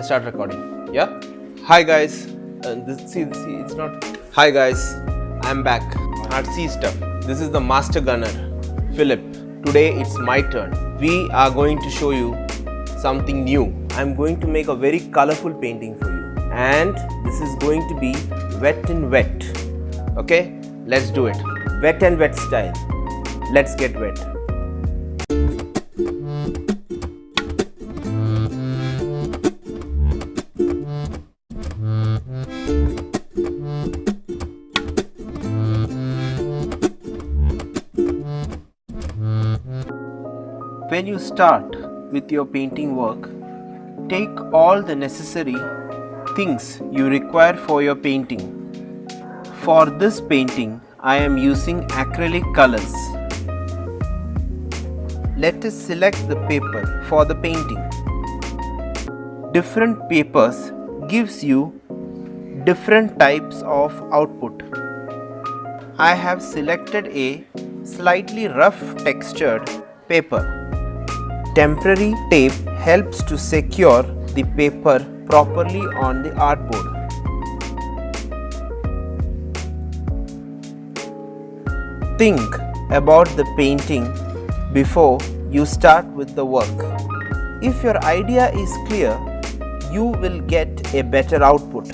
let's start recording. Yeah. Hi guys. See, it's not. Hi guys. I'm back. Artsy stuff. This is the Master Gunner Philip. Today it's my turn. We are going to show you something new. I'm going to make a very colorful painting for you, and this is going to be wet and wet. Okay, let's do it. Wet and wet style. Let's get wet. When you start with your painting work, take all the necessary things you require for your painting. For this painting, I am using acrylic colors. Let us select the paper for the painting. Different papers gives you different types of output. I have selected a slightly rough textured paper. Temporary tape helps to secure the paper properly on the artboard. Think about the painting before you start with the work. If your idea is clear, you will get a better output.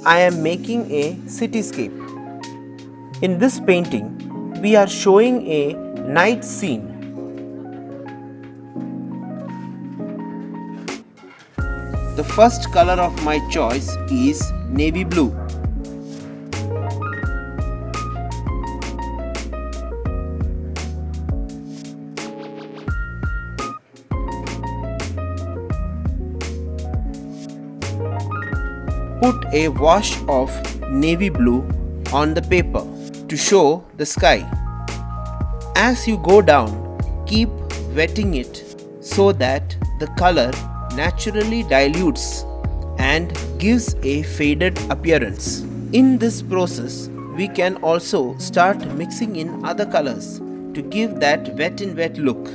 I am making a cityscape. In this painting, we are showing a night scene. The first color of my choice is navy blue. Put a wash of navy blue on the paper to show the sky. As you go down, keep wetting it so that the color naturally dilutes and gives a faded appearance. In this process, we can also start mixing in other colors to give that wet and wet look.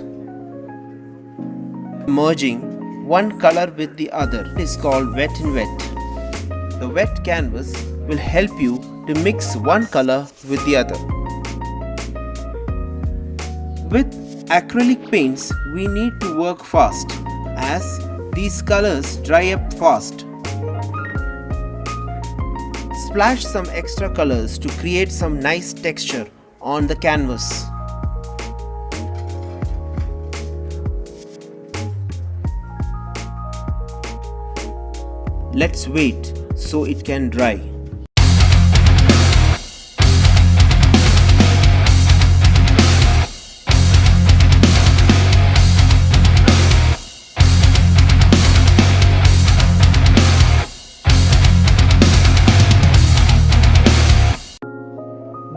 Merging one color with the other is called wet and wet. The wet canvas will help you to mix one color with the other. With acrylic paints, we need to work fast as these colors dry up fast. Splash some extra colors to create some nice texture on the canvas. Let's wait so it can dry.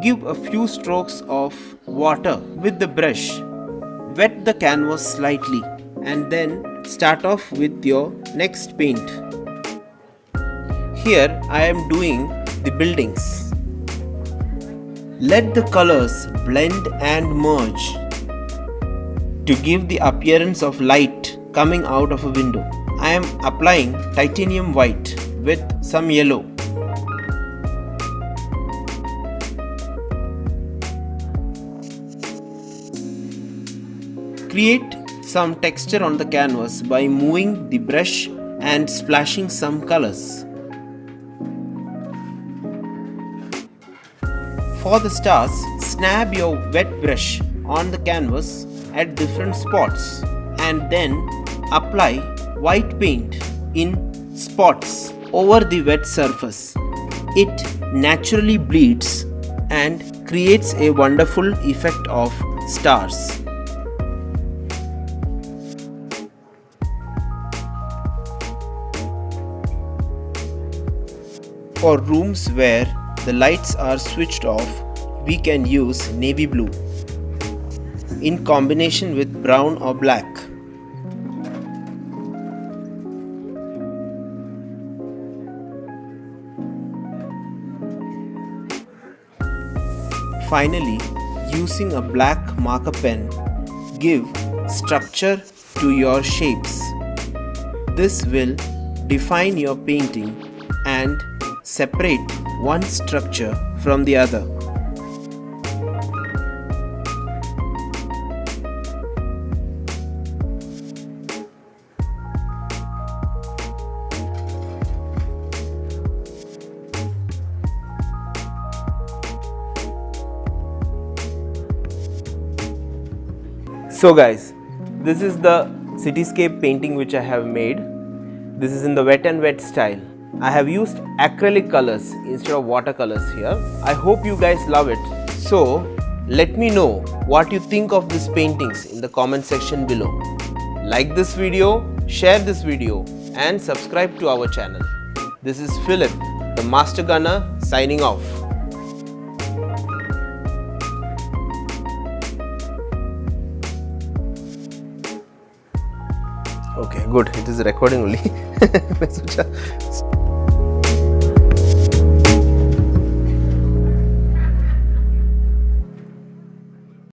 Give a few strokes of water with the brush. Wet the canvas slightly and then start off with your next paint. Here I am doing the buildings. Let the colors blend and merge to give the appearance of light coming out of a window. I am applying titanium white with some yellow. Create some texture on the canvas by moving the brush and splashing some colors. For the stars, snap your wet brush on the canvas at different spots and then apply white paint in spots over the wet surface. It naturally bleeds and creates a wonderful effect of stars. For rooms where the lights are switched off, we can use navy blue in combination with brown or black. Finally, using a black marker pen, give structure to your shapes. This will define your painting and separate one structure from the other. So guys, this is the cityscape painting which I have made. This is in the wet and wet style. I have used acrylic colors instead of watercolors here. I hope you guys love it. So let me know what you think of these paintings in the comment section below. Like this video, share this video and subscribe to our channel. This is Philip, the Master Gunner, signing off. Okay, good. It is recording only.